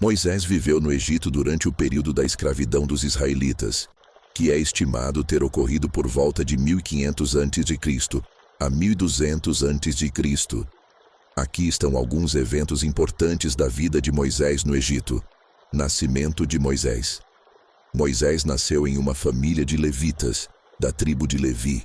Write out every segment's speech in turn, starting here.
Moisés viveu no Egito durante o período da escravidão dos israelitas, que é estimado ter ocorrido por volta de 1500 a.C. a 1200 a.C. Aqui estão alguns eventos importantes da vida de Moisés no Egito. Nascimento de Moisés. Moisés nasceu em uma família de levitas, da tribo de Levi,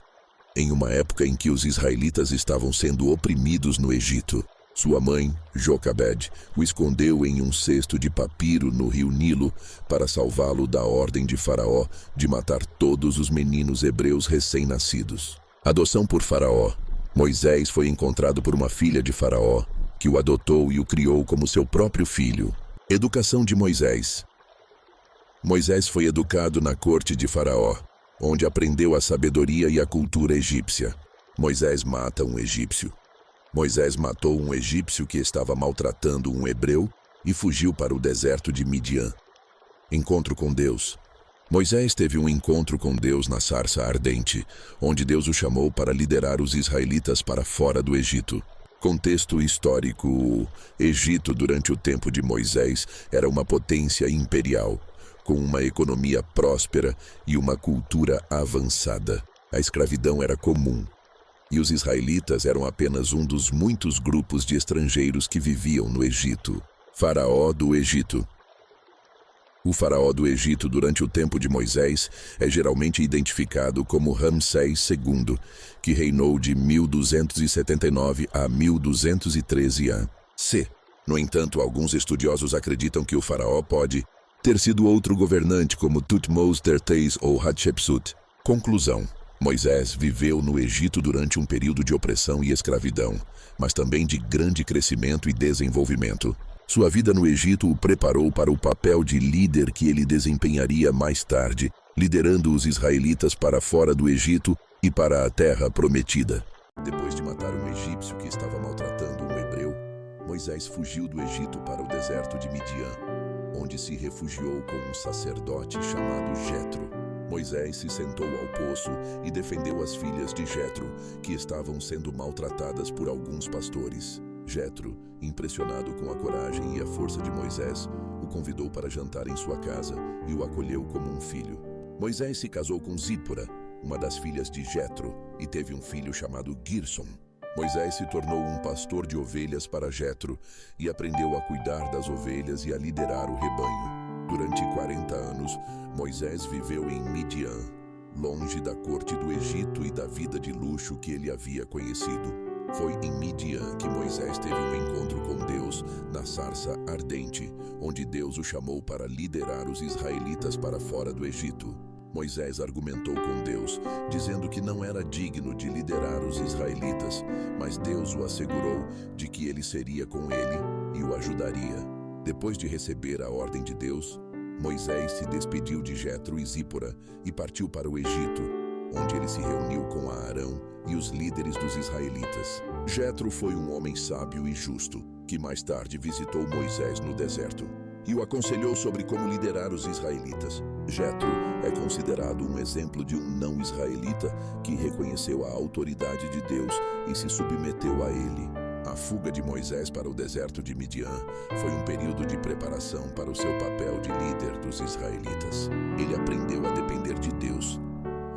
em uma época em que os israelitas estavam sendo oprimidos no Egito. Sua mãe, Jocabed, o escondeu em um cesto de papiro no rio Nilo para salvá-lo da ordem de Faraó de matar todos os meninos hebreus recém-nascidos. Adoção por Faraó. Moisés foi encontrado por uma filha de Faraó, que o adotou e o criou como seu próprio filho. Educação de Moisés. Moisés foi educado na corte de Faraó, onde aprendeu a sabedoria e a cultura egípcia. Moisés mata um egípcio. Moisés matou um egípcio que estava maltratando um hebreu e fugiu para o deserto de Midian. Encontro com Deus. Moisés teve um encontro com Deus na sarça ardente, onde Deus o chamou para liderar os israelitas para fora do Egito. Contexto histórico: o Egito, durante o tempo de Moisés, era uma potência imperial, com uma economia próspera e uma cultura avançada. A escravidão era comum, e os israelitas eram apenas um dos muitos grupos de estrangeiros que viviam no Egito. Faraó do Egito. O faraó do Egito durante o tempo de Moisés é geralmente identificado como Ramsés II, que reinou de 1279 a 1213 a.C. No entanto, alguns estudiosos acreditam que o faraó pode ter sido outro governante como Thutmose III ou Hatshepsut. Conclusão: Moisés viveu no Egito durante um período de opressão e escravidão, mas também de grande crescimento e desenvolvimento. Sua vida no Egito o preparou para o papel de líder que ele desempenharia mais tarde, liderando os israelitas para fora do Egito e para a terra prometida. Depois de matar um egípcio que estava maltratando um hebreu, Moisés fugiu do Egito para o deserto de Midian, onde se refugiou com um sacerdote chamado Jetro. Moisés se sentou ao poço e defendeu as filhas de Jetro, que estavam sendo maltratadas por alguns pastores. Jetro, impressionado com a coragem e a força de Moisés, o convidou para jantar em sua casa e o acolheu como um filho. Moisés se casou com Zípora, uma das filhas de Jetro, e teve um filho chamado Gersom. Moisés se tornou um pastor de ovelhas para Jetro e aprendeu a cuidar das ovelhas e a liderar o rebanho. Durante 40 anos, Moisés viveu em Midian, longe da corte do Egito e da vida de luxo que ele havia conhecido. Foi em Midian que Moisés teve um encontro com Deus na sarça ardente, onde Deus o chamou para liderar os israelitas para fora do Egito. Moisés argumentou com Deus, dizendo que não era digno de liderar os israelitas, mas Deus o assegurou de que ele seria com ele e o ajudaria. Depois de receber a ordem de Deus, Moisés se despediu de Jetro e Zípora e partiu para o Egito, onde ele se reuniu com Arão e os líderes dos israelitas. Jetro foi um homem sábio e justo, que mais tarde visitou Moisés no deserto e o aconselhou sobre como liderar os israelitas. Jetro é considerado um exemplo de um não-israelita que reconheceu a autoridade de Deus e se submeteu a ele. A fuga de Moisés para o deserto de Midian foi um período de preparação para o seu papel de líder dos israelitas. Ele aprendeu a depender de Deus,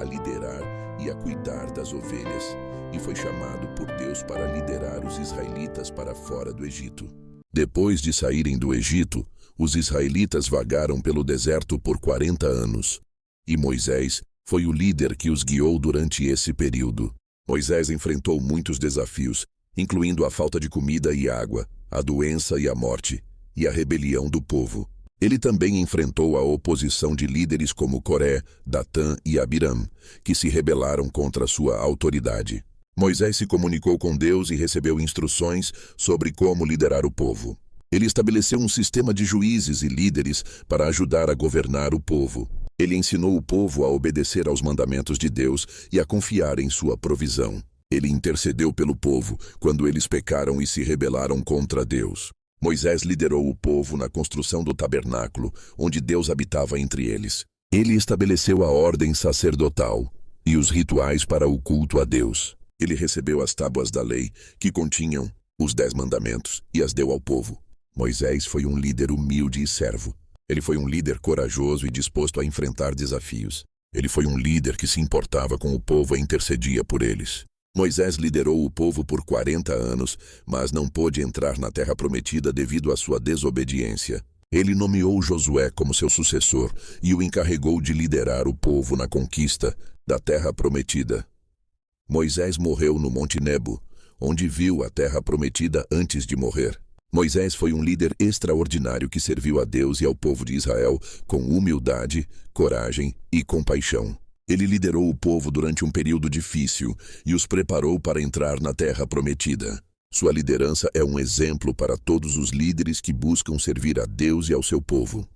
a liderar e a cuidar das ovelhas, e foi chamado por Deus para liderar os israelitas para fora do Egito. Depois de saírem do Egito, os israelitas vagaram pelo deserto por 40 anos, e Moisés foi o líder que os guiou durante esse período. Moisés enfrentou muitos desafios, incluindo a falta de comida e água, a doença e a morte, e a rebelião do povo. Ele também enfrentou a oposição de líderes como Coré, Datã e Abiram, que se rebelaram contra sua autoridade. Moisés se comunicou com Deus e recebeu instruções sobre como liderar o povo. Ele estabeleceu um sistema de juízes e líderes para ajudar a governar o povo. Ele ensinou o povo a obedecer aos mandamentos de Deus e a confiar em sua provisão. Ele intercedeu pelo povo quando eles pecaram e se rebelaram contra Deus. Moisés liderou o povo na construção do tabernáculo, onde Deus habitava entre eles. Ele estabeleceu a ordem sacerdotal e os rituais para o culto a Deus. Ele recebeu as tábuas da lei, que continham os 10 mandamentos, e as deu ao povo. Moisés foi um líder humilde e servo. Ele foi um líder corajoso e disposto a enfrentar desafios. Ele foi um líder que se importava com o povo e intercedia por eles. Moisés liderou o povo por 40 anos, mas não pôde entrar na terra prometida devido à sua desobediência. Ele nomeou Josué como seu sucessor e o encarregou de liderar o povo na conquista da terra prometida. Moisés morreu no Monte Nebo, onde viu a terra prometida antes de morrer. Moisés foi um líder extraordinário que serviu a Deus e ao povo de Israel com humildade, coragem e compaixão. Ele liderou o povo durante um período difícil e os preparou para entrar na terra prometida. Sua liderança é um exemplo para todos os líderes que buscam servir a Deus e ao seu povo.